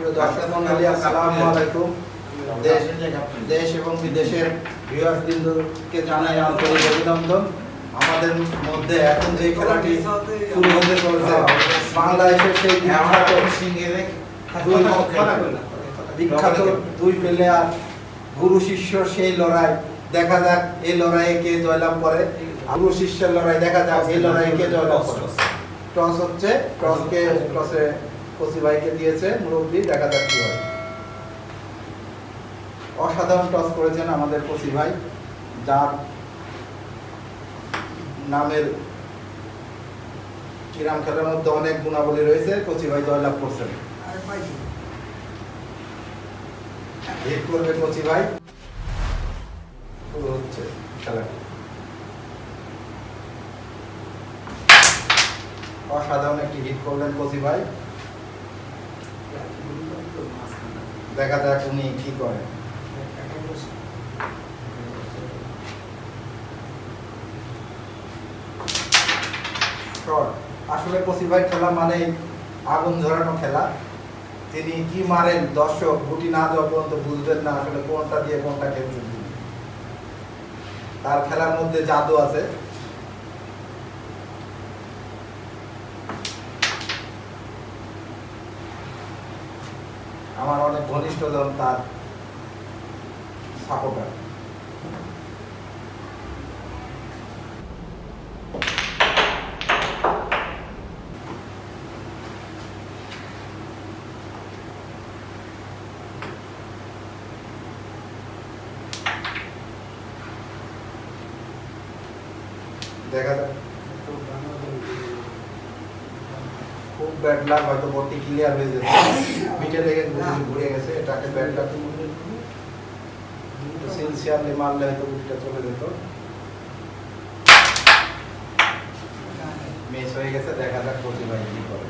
প্রিয় দর্শক মণ্ডলী, আসসালামু আলাইকুম। দেশ এবং বিদেশের ভিউয়ার্সবৃন্দকে জানাই আন্তরিক অভিনন্দন। আমাদের মধ্যে এখন যে খেলাটি শুরু হতে চলেছে, বাংলাদেশের সেই বিখ্যাত দুই প্লেয়ার, গুরু শিষ্য সেই লড়াই। দেখা যাক এই লড়াইয়ে কে জয়লাভ করে। গুরু শিষ্যের লড়াই, দেখা যাক এই লড়াইয়ে কে জয়লাভ করে। টস হচ্ছে, টসে কচি ভাইকে দিয়েছে মুরব্বী, দেখা যাক কি হয়। অসাধারণ টস করেছেন আমাদের কচি ভাই, যার নামের ক্রীড়া খেলার মধ্যে অনেক গুণাবলী রয়েছে। কচি ভাই জয়লাভ করছেন। হিট করবে কচি ভাই, শুরু হচ্ছে খেলাটি। অসাধারণ একটি হিট করলেন কচি ভাই, দেখা যাক উনি কি করেন। আসলে কচি ভাই খেলা মানে আগুন ঝরানো খেলা। তিনি কি মারেন দর্শক গুটি না দেওয়া পর্যন্ত বুঝবেন না আসলে কোনটা দিয়ে কোনটা খেলছেন। তার খেলার মধ্যে জাদু আছে। আমার অনেক ঘনিষ্ঠজন তার সাপোর্টার। দেখা যাক, খুব ব্যাড লাক, হয়তো বলটি ক্লিয়ার হয়ে যেত, মিটে লেগে ঘুরে গেছে। এটাকে ব্যাড লাক, সিনসিয়ারলি মারলে হয়তো গুটিটা চলে যেত। মিস হয়ে গেছে, দেখা যাক কচি ভাই কি করে।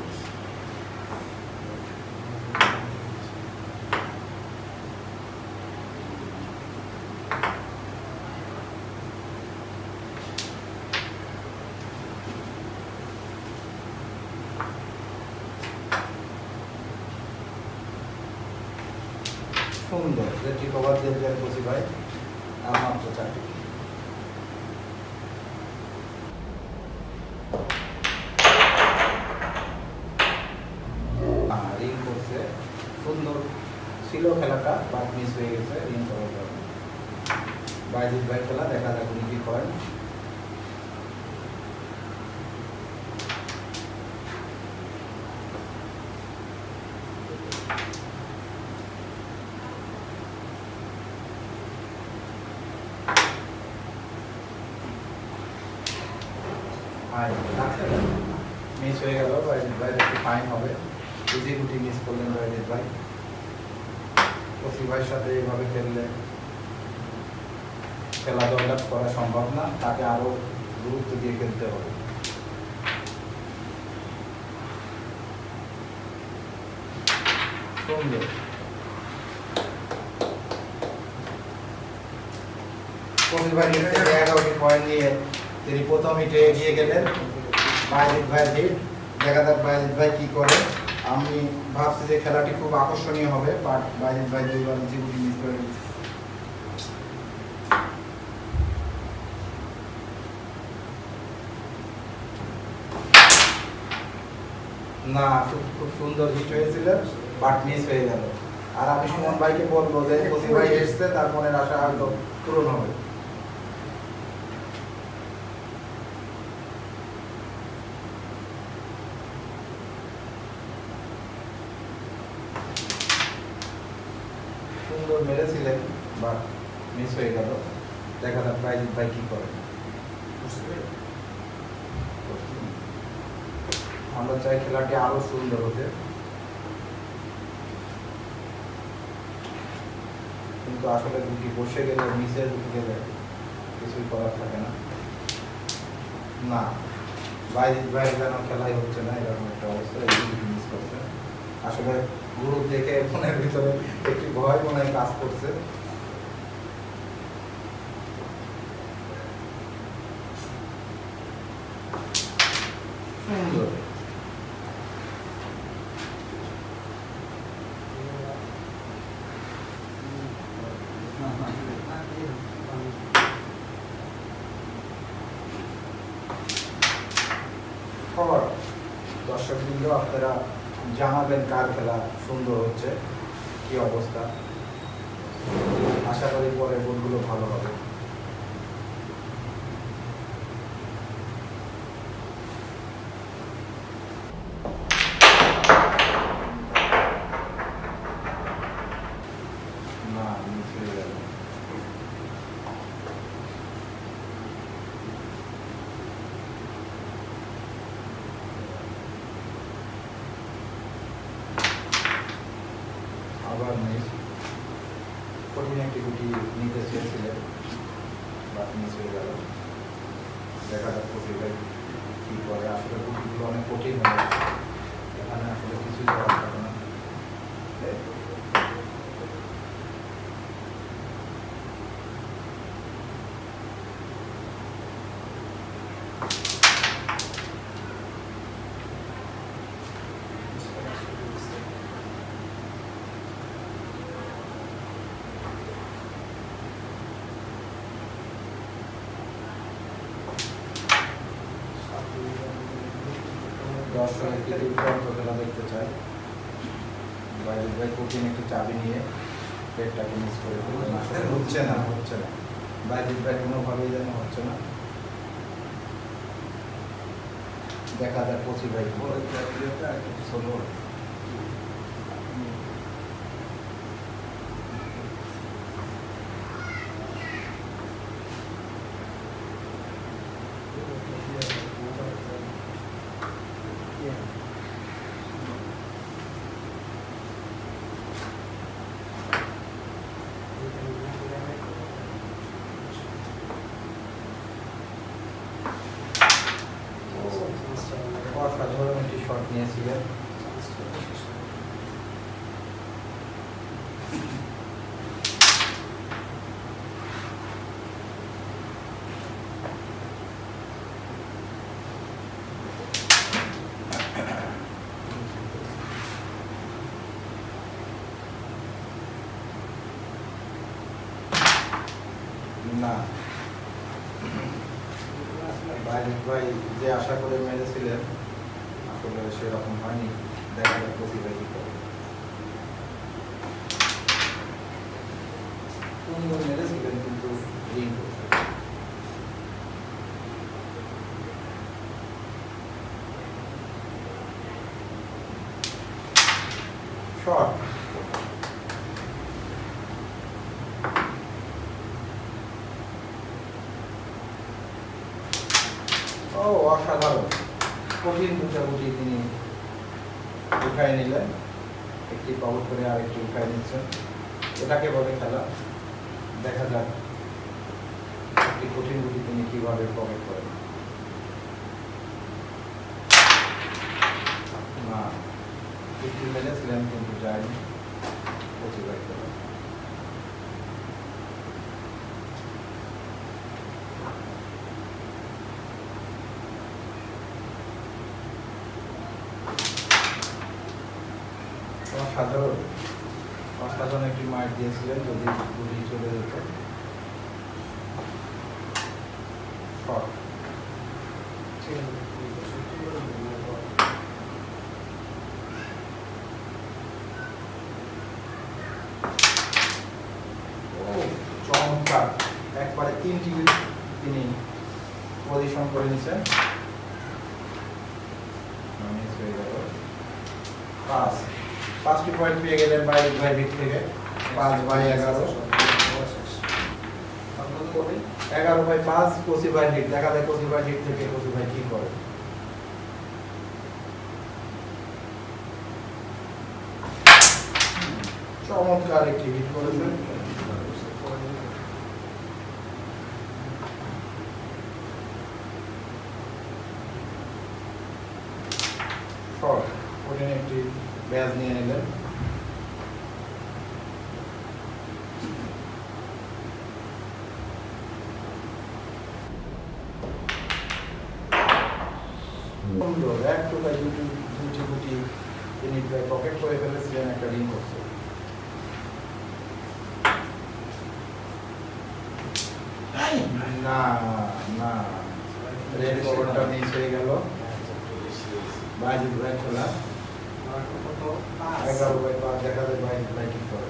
সুন্দর যেটি কভার দিয়ে কচি ভাই, আর মাত্র 4টি। রিং করছে, সুন্দর ছিল খেলাটা, বাট মিস হয়ে গেছে রিং করার কারণে। বাইজিৎ ভাই খেলা, দেখা যাক উনি কি করেন। মিস হয়ে গেল, বাইজিৎ ভাই একটু ফাইন হবে। ইজি গুটি মিস করলেন বাইজিৎ ভাই। কচি ভাইয়ের সাথে এইভাবে খেললে খেলা জয়লাভ করা সম্ভব না, তাকে আরো গুরুত্ব দিয়ে খেলতে হবে। সুন্দর, কচি ভাই 11টি পয়েন্ট নিয়ে তিনি প্রথম হিটে এগিয়ে গেলেন। বাইজিৎ ভাই হিট, দেখা যাক বাইজিৎ ভাই কি করে। আমি ভাবছি যে খেলাটি খুব আকর্ষণীয় হবে, বাট বাইজিৎ ভাই দুইবার নিচে গুটি মিস করে দিচ্ছে। না, খুব সুন্দর হিট হয়েছিল, বাট মিস হয়ে গেল। আর আমি সুমন ভাইকে বলবো যে কচি ভাই এসছে, তার মনের আশা হয়তো পূরণ হবে। সুন্দর মেরেছিলেন, বাট মিস হয়ে গেল। দেখা যাক বাইজিৎ ভাই কি করে। আমরা চাই খেলাটি আরো সুন্দর হতে, কিন্তু আসলে গুটি বসে গেলে, মিসে ঢুকে গেলে কিছুই করার থাকে না। না, বাইজিৎ ভাই যেন খেলাই হচ্ছে না, এরকম একটা অবস্থা। মিস করছে, আসলে গুরু দেখে মনের ভিতরে একটি ভয় মনে হয় কাজ করছে। সুন্দর দর্শকবৃন্দ আপনারা জানাবেন কার খেলা সুন্দর হচ্ছে, কি অবস্থা। আশা করি পরের বোর্ডগুলো ভালো হবে। না মিস হয়ে গেল। আবার মিস। কঠিন একটি গুটি নিতে চেয়েছিলেন, বাট মিস হয়ে গেল। দেখা যাক প্রতিভাই কী করে। আসলে গুটিগুলো অনেক কঠিন হয়ে গেছে, এখানে আসলে কিছুই করার থাকে না। দর্শক একটি দুর্দান্ত খেলা দেখতে চাই। ভাই কঠিন একটি চাবি নিয়ে পেটটাকে মিস করে ফেললেন। আসলে হচ্ছে না। বাইজিৎ ভাই কোনোভাবেই যেন হচ্ছে না। দেখা যাক পঁচিশ ভাই অসাধারণ একটি শট নিয়েছিলেন। না, বাইজিৎ ভাই যে আশা করে মেরেছিলেন আসলে সেরকম হয়নি। দেখা যাক প্রতিভা কি করে। সুন্দর মেরেছিলেন কিন্তু এই শট। ও অসাধারণ, কঠিন গুটি তিনি উঠায় নিলেন। একটি পাউট করে আরেকটি উঠায় নিচ্ছেন। এটাকে বলে খেলা। দেখা যাক একটি কঠিন গুটি তিনি কিভাবে পকেট করেন। না, একটু মেরেছিলেন কিন্তু যায়নি। প্রতিবাদ করেন। অসাধারণ একটি মাইট দিয়েছিলেন, যদি গুলি চলে যেত। শট। চমৎকার, একবারে 3টি তিনি পজিশন করে নিচ্ছেন। মিস হয়ে গেল। 5টি পয়েন্ট পেয়ে গেলেন বাইজিৎ ভাই দিক থেকে। 5/11। 11/5 পঁচিশ ভাই হিট। দেখা যায় পঁচিশ ভাই হিট থেকে পঁচিশ ভাই কি করে। চমৎকার একটি হিট করেছেন। শট। কঠিন একটি ব্যাজ নিয়ে নিলেন। সুন্দর এক টোকায় দুটি গুটি তিনি পকেট করে ফেলেছিলেন, একটা রিং করছে। না, রেড কভারটা মিস হয়ে গেল। বাইজিৎ ভাই খেলা কত 11/5 দেখা যায় বাইজিৎ ভাই কি করে।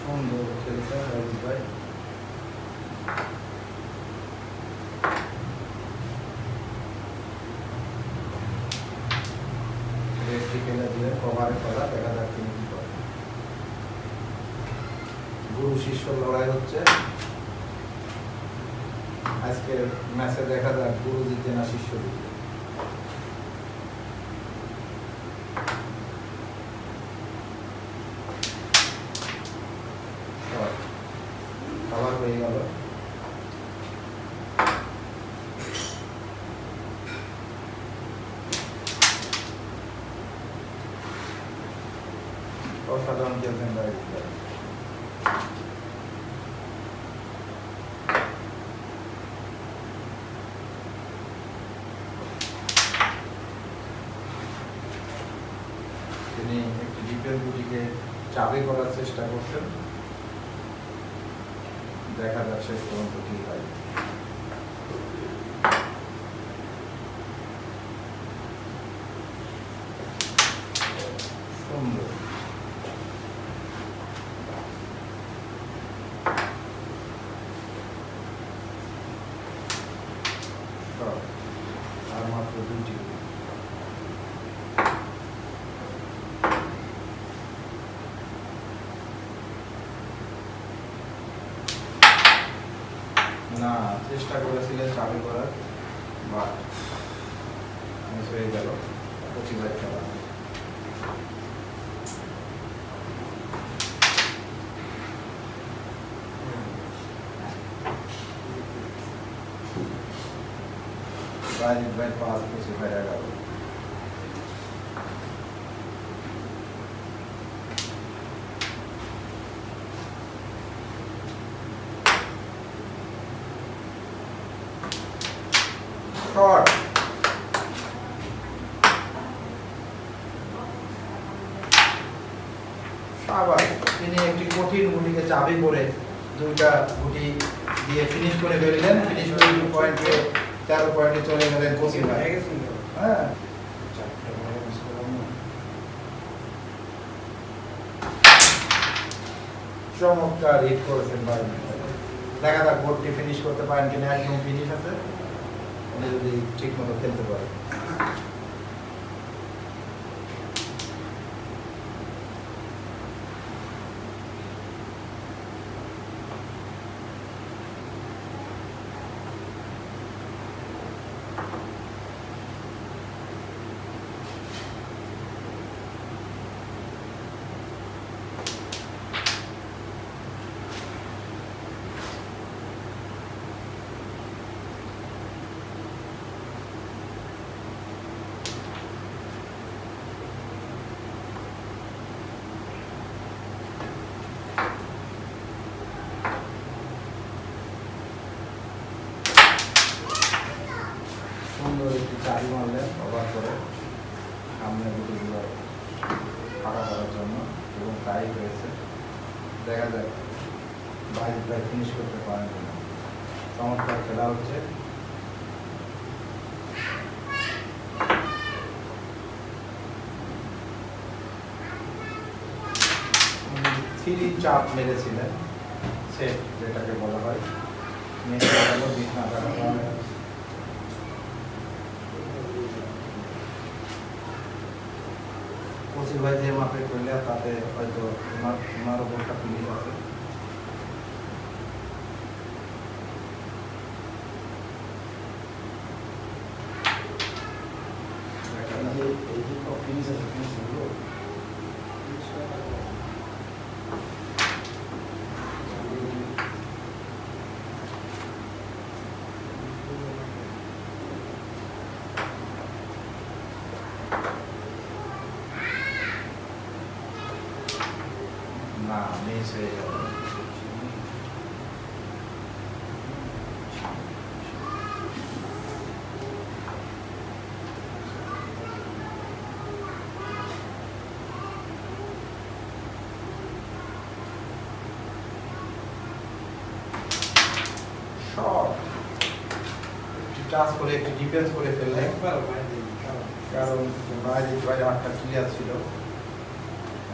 সুন্দর খেলছে বাইজিৎ ভাই। রেডটি খেলে দিয়ে কভারে করা, দেখা যাক তিনি কি করে। গুরু শিষ্য লড়াই হচ্ছে আজকের ম্যাচে, দেখা যাক গুরু জিতে না শিষ্য জিতে। খাবার হয়ে গেল। অসাধারণ খেলছেন বাইজিৎ ভাই। তিনি একটি ডিপের গুটিকে চাবি করার চেষ্টা করছেন, দেখা যাক শেষ পর্যন্ত কি হয়। সুন্দর আর মাত্র 2টি। না, চেষ্টা করেছিলেন চাবি করার, বা মিস হয়ে গেল। 25 খেলা। বাইজিৎ ভাই 5, 25 11। শট সাবাস, তিনি একটি কঠিন গুটিকে চাবি করে 2টা গুটি দিয়ে ফিনিশ করে ফেললেন। ফিনিশ করে 2 পয়েন্টে 13 পয়েন্টে চলে গেলেন কোচিং ভাই। হ্যাঁ, চমৎকার হিট করেছেন ভাই। দেখা যাক বোর্ডটি ফিনিশ করতে পারেন কিনা। একদম ফিনিশ আছে, উনি যদি ঠিক মতো খেলতে পারে। সুন্দর একটি চাবি মারলেন ওভার করে সামনে গুটিগুলো ফাঁকা করার জন্য, এবং তাই হয়েছে। দেখা যাক বাইজিৎ ভাই ফিনিশ করতে পারেন কিনা। চমৎকার খেলা হচ্ছে। থ্রি চাপ মেরেছিলেন, সেট যেটাকে বলা হয়। মেরে গেল, বিছনা কাটা। কোচিং ভাই যে মাপে করলে তাতে হয়তো ওনার ওপরটা ফিনিশ আছে। না মিস হয়ে গেল। শর্ট টাচ করে একটু ডিফেন্স করে ফেললে, কারণ বাইরে বাইরে একটা ক্লিয়ার ছিল।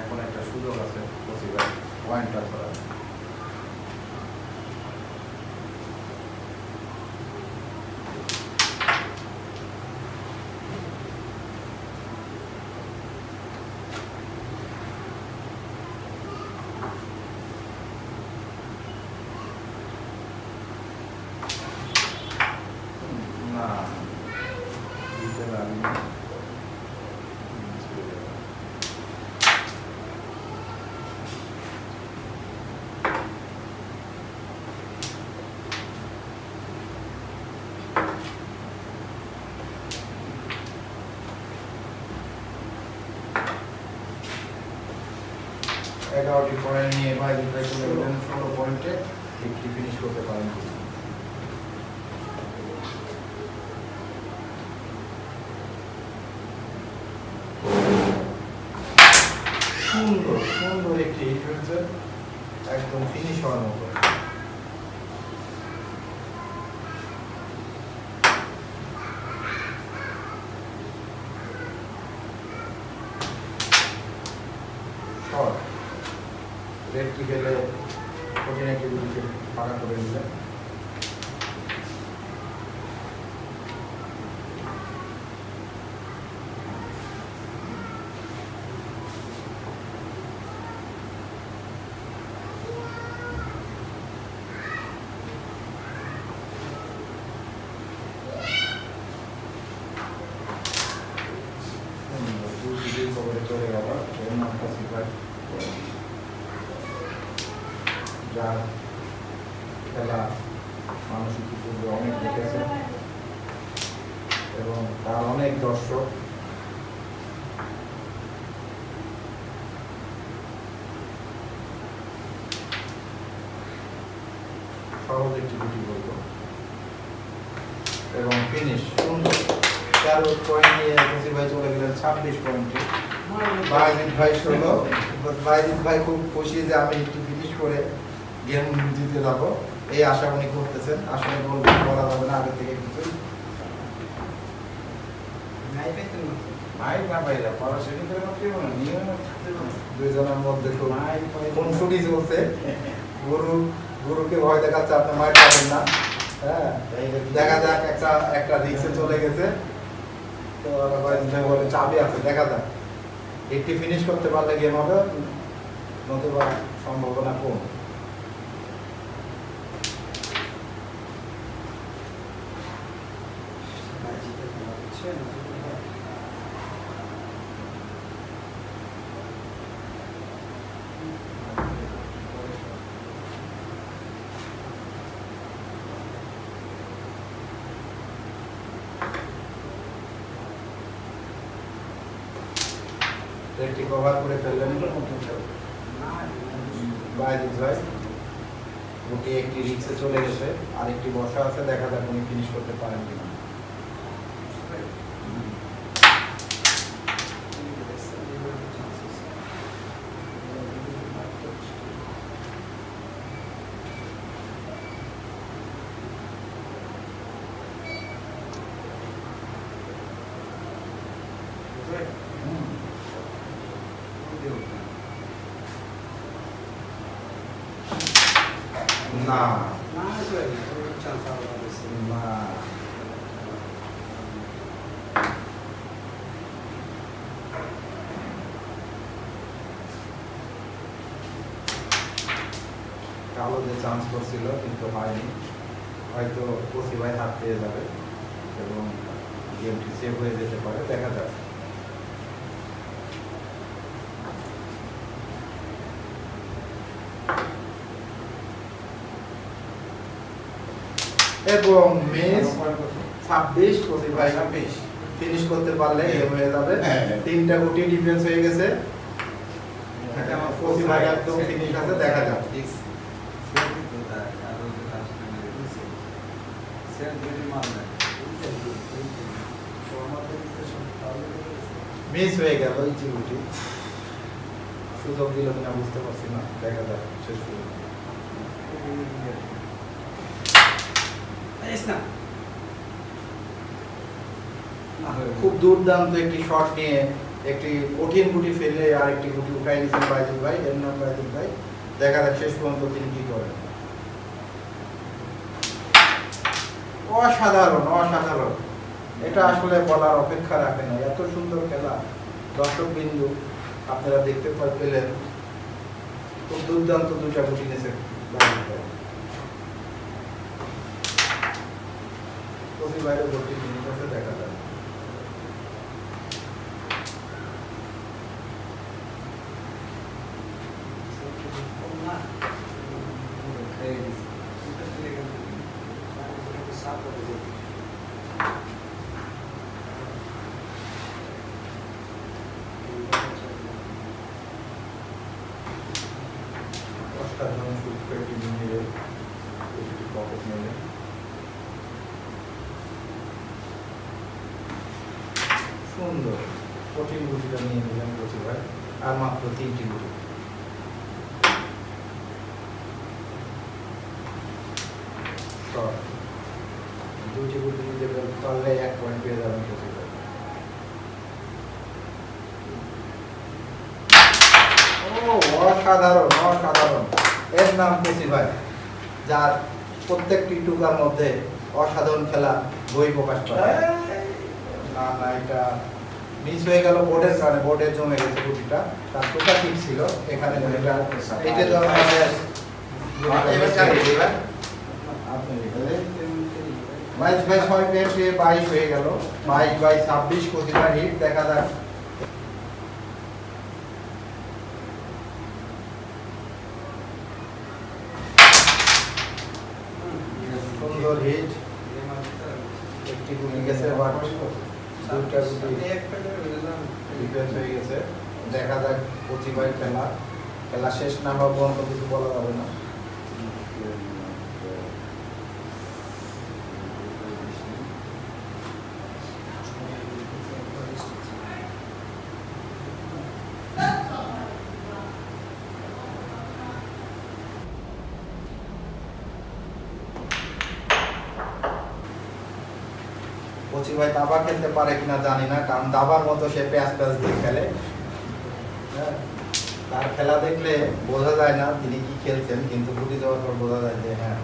এখন একটা সুযোগ আছে পয়েন্টটা করার। না দিতে পারিনি। এগারোটি পয়েন্ট নিয়ে বাইরে চলে গেলেন 16 পয়েন্টে। একটি ফিনিশ করতে পারেন। সুন্দর সুন্দর একটি হিট হয়েছে, একদম ফিনিশ হওয়ার মতো। শর্ট রেডটি গেলে কঠিন একটি উইকেট ফাঁকা করে দিলেন। চলে গেল যার খেলা মানসিক পূর্বে অনেক দেখেছে এবং তার অনেক দর্শক। সহজ একটি গুটি বলবো এবং ফিনিশ সুন্দর। 13 পয়েন্ট নিয়ে খুশি ভাই চলে গেলেন 26 পয়েন্টে। বাইজিৎ ভাই 16। বাইজিৎ ভাই খুব খুশি যে আমি একটু ফিনিশ করে গেম জিতে যাবো, এই আশা উনি করতেছেন। আসলে বলা যাবে না আগে থেকে কিছু। দুইজনের মধ্যে কোন ছুটি চলছে। গুরুকে ভয় দেখাচ্ছে আপনি মাইর পাবেন না। হ্যাঁ দেখা যাক, একটা রিক্সে চলে গেছে তো বলে চাবি আছে, দেখা যাক। একটি ফিনিশ করতে পারলে গেম হবে, নতুবা সম্ভাবনা কম। একটি কভার করে ফেললেন বাইজিৎ ভাই। ওকে একটি রিক্সে চলে গেছে, আরেকটি বসা আছে, দেখা যাক উনি ফিনিশ করতে পারেন কিনা। না কালো যে চান্স করছিল কিন্তু হয়নি, হয়তো কোসি ভাই হাত পেয়ে যাবে এবং গেমটি সেভ হয়ে যেতে পারে, দেখা যাক। এবং মেস 26 কোসি ভাই 26 ফিনিশ করতে পারলে গেম হয়ে যাবে। 3টা গুটি ডিফেন্স হয়ে গেছে। এটা আমার কচি ভাই একদম ফিনিশ আছে, দেখা যাক। মিস হয়ে গেল এই চিরুটি, সুযোগ দিল কিনা বুঝতে পারছি না, দেখা যাক শেষ পর্যন্ত। খুব দুর্দান্ত একটি শট নিয়ে একটি কঠিন গুটি ফেলে আর একটি গুটি উঠাই নিয়েছেন বাইজুল ভাই, এর নাম বাইজুল ভাই। দেখা যাক শেষ পর্যন্ত তিনি কি করেন। অসাধারণ অসাধারণ, এটা আসলে বলার অপেক্ষা রাখে না, এত সুন্দর খেলা। দর্শক বিন্দু আপনারা দেখতে পেলেন, খুব দুর্দান্ত দুইটা গুটি নিয়েছে বাইজুল ভাই। কচি বাইরে গুটি ফিনিশ আছে, দেখা যাক। অসাধারণ সূক্ষ্ম একটি মিনিয়ে একটি পকেট নেবে। সুন্দর কঠিন গুটিটা নিয়ে নিলাম কচি ভাই, আর মাত্র 3টি গুটি। দুটি গুটি নিতে পারলে 1 পয়েন্ট পেয়ে যাবেন কচি ভাই। অসাধারণ অসাধারণ, এর নাম কচি ভাই, যার প্রত্যেকটি টুকার মধ্যে অসাধারণ খেলা বই প্রকাশ পায়। না না, এটা মিস হয়ে গেল বোর্ডের কারণে, বোর্ডে জমে গেছে গুটিটা, তার টুকা ঠিক ছিল এখানে। এটা তো বাইশ বাই 6 পেয়ে 22 হয়ে গেল, 22 বাই 26 কচি ভাই হিট। দেখা যাক সুন্দর হিট, একটি গুলি গেছে, বাট দুইটা গুলি ডিফেন্স হয়ে গেছে। দেখা যাক কচি ভাই খেলা, খেলা শেষ না হওয়া পর্যন্ত কিছু বলা যাবে না। কচি ভাই দাবা খেলতে পারে কিনা জানি না, কারণ দাবার মতো সে প্যাচ প্যাচ দিয়ে খেলে। তার খেলা দেখলে বোঝা যায় না তিনি কি খেলছেন, কিন্তু গুটি দেওয়ার পর বোঝা যায় যে হ্যাঁ,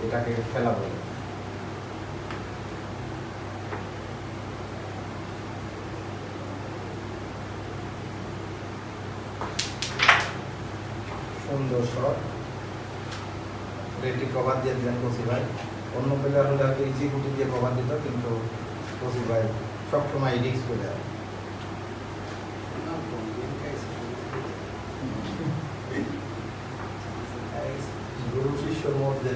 এটাকে খেলা বলে। সুন্দর শট, রেডি কভার দিয়ে দিলেন কচি ভাই। অন্য প্লেয়ার হলে হয়তো ইজি গুটি দিয়ে কভার দিত, কিন্তু কচি ভাই সবসময় রিস্ক করে দেয়। গুরু শিষ্যর মধ্যে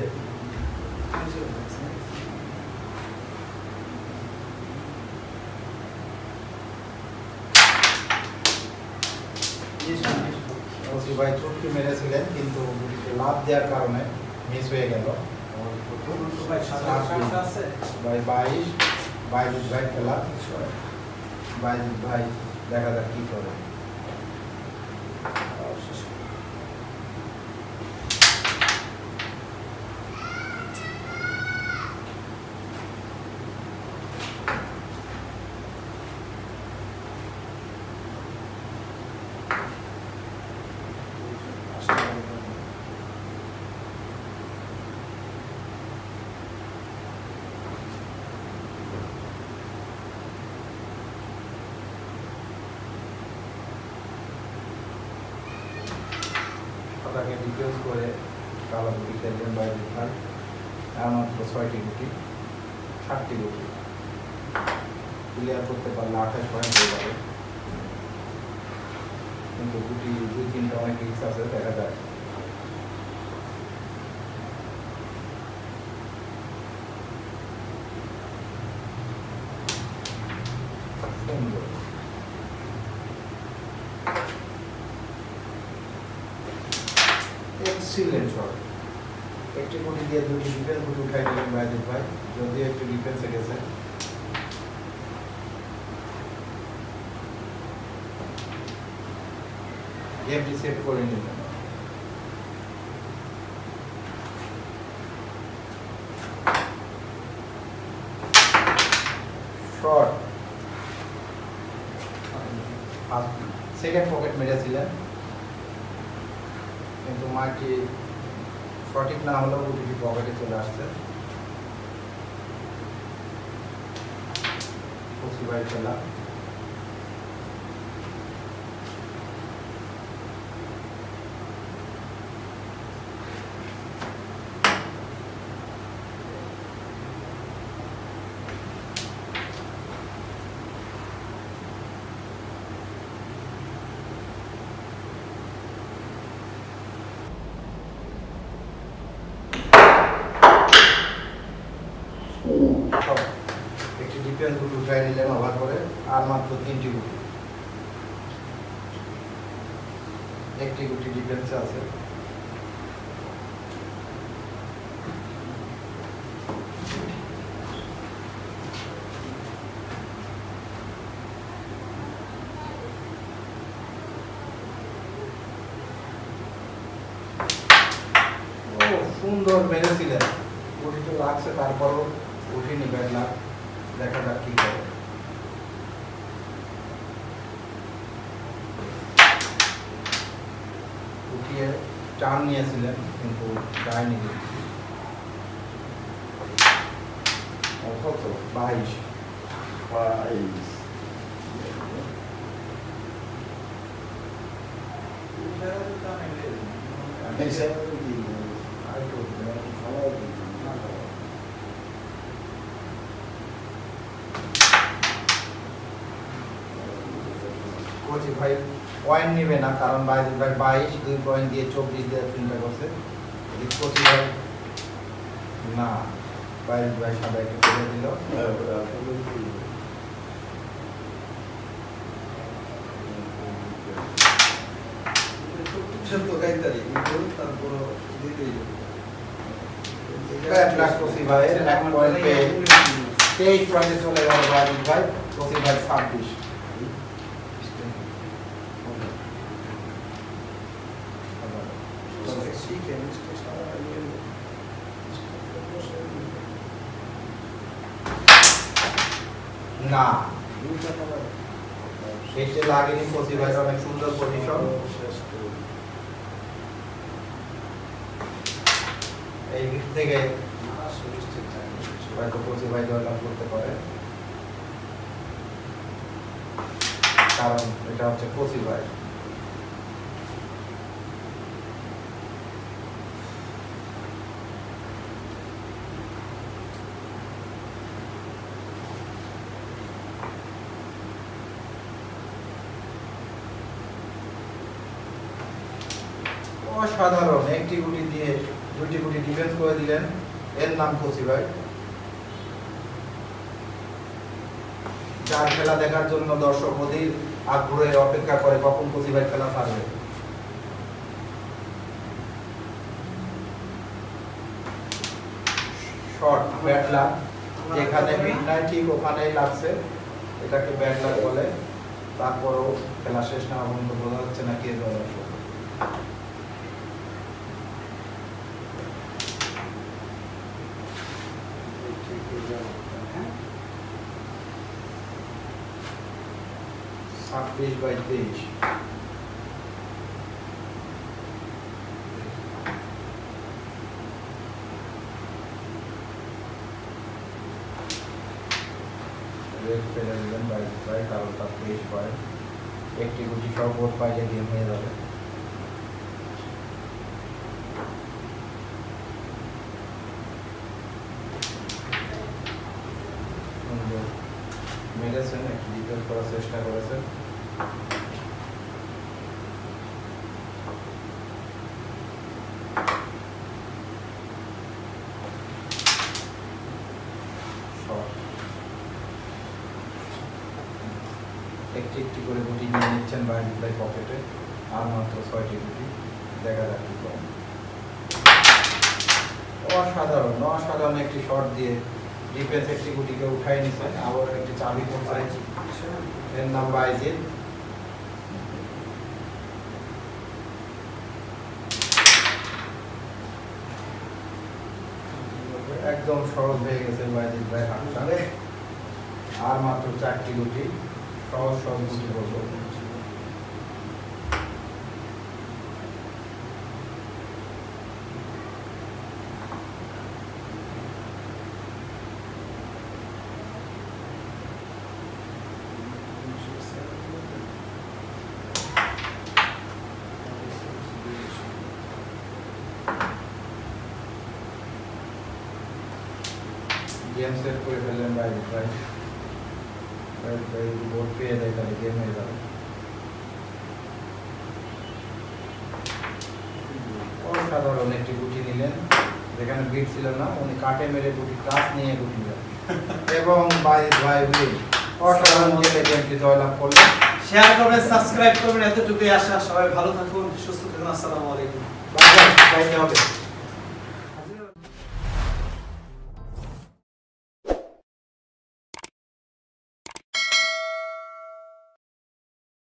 কচি ভাই চুটকি মেরেছিলেন, কিন্তু গুটিতে লাভ দেওয়ার কারণে মিস হয়ে গেল। ভাই 22 বাইজুদ ভাই খেলা, বাইজুদ ভাই দেখা যাক কি করে। তাকে ডিফেন্স করে কালো গুটি খেলবেন বাইজুদ ভাই। আর মাত্র 6টি গুটি, 7টি গুটি ক্লিয়ার করতে পারলে 28 পয়েন্ট হয়ে যাবে, কিন্তু গুটি 2-3টা অনেক রিস্ক আছে, দেখা যায়। সুন্দর এক্সিলেন্ট শট। একটি গুটি দিয়ে দুটি ডিফেন্স গুটি উঠাই নিলেন বায়েজিদ ভাই, যদিও একটু ডিফেন্সে গেছে। গেমটি সেট করে নিলেন। শট সেকেন্ড পকেট মেরেছিলেন, কিন্তু মাটি সঠিক না হলেও গুটিটি পকেটে চলে আসছে। ভাই খেলা একটি ডিফেন্স গুটি উঠাই নিলেন ওভার করে, আর মাত্র 3টি গুটি, একটি গুটি ডিফেন্সে আছে। সুন্দর মেরেছিলেন, গুটিতে লাগছে, তারপরও উঠিনি ব্যাট লাগ। দেখা যাক কি করে। উঠিয়ে টান নিয়েছিলেন কিন্তু যায়নি। কত 22 কোচি ভাই পয়েন্ট নেবে না, কারণ বায়েজিদ ভাই 22 2 পয়েন্ট দিয়ে 24 দিয়ে ফিল্ডটা করছে। কোচি ভাই না, বায়েজিদ ভাই সাদা একটু করে দিল। কোচি ভাই 1 পয়েন্ট পেয়ে 23 পয়েন্টে চলে গেল বায়েজিদ ভাই। কোচি ভাই 26। না, শেষে লাগেনি। কোচি ভাই অনেক সুন্দর পজিশন। এই দিক থেকে হয়তো কোচি ভাই জয়লাভ করতে পারে, কারণ এটা হচ্ছে কোচি ভাই। অসাধারণ, একটি গুটি দিয়ে 2টি গুটি ডিফেন্স করে দিলেন, এর নাম কোচি ভাই। যার খেলা দেখার জন্য দর্শক অধীর আগ্রহে অপেক্ষা করে কখন কোচি ভাই খেলা ছাড়বে। শট ব্যাট লাক, যেখানে মিডনাইট ঠিক ওখানেই লাগছে, এটাকে ব্যাট লাক বলে। তারপরও খেলা শেষ না পর্যন্ত বোঝা যাচ্ছে না কে জয় আসবে। ছাব্বিশ বাই 23। রেড ফেলে দিলেন বায়েজিদ ভাই, কারণ তার 23 পয়েন্ট। একটি গুটি সব ভোট পাইলে গেম হয়ে যাবে। মেরেছেন, একটু ডিফেন্স করার চেষ্টা করেছেন। একটি একটি করে গুটি নিয়ে নিচ্ছেন বায়েজিদ ভাই পকেটে, আর মাত্র 6টি গুটি। দেখা যাক কি করেন। অসাধারণ একটি শট দিয়ে ডিফেন্স একটি গুটিকে উঠাই নিছেন। আবার একটি চাবি করছে এর নাম বাইজিদ। একদম সহজ হয়ে গেছে বাইজিদ ভাই হাতটা। আর মাত্র 4টি গুটি, সহজ গুটি বলবো। গেম সেট করে ফেললেন বাইজিদ ভাই। বোর্ড পেয়ে যায় তাহলে গেম হয়ে যাবে। অসাধারণ একটি গুটি নিলেন, যেখানে বিট ছিল না, উনি কাটে মেরে গুটি টাচ নিয়ে গুটি নিলেন এবং বাইজিদ ভাই উইন। অসাধারণ খেলে গেমটি জয়লাভ করলেন। শেয়ার করবেন, সাবস্ক্রাইব করবেন, এতটুকুই আশা। সবাই ভালো থাকুন, সুস্থ থাকুন। আসসালামু আলাইকুম। যাইতে হবে।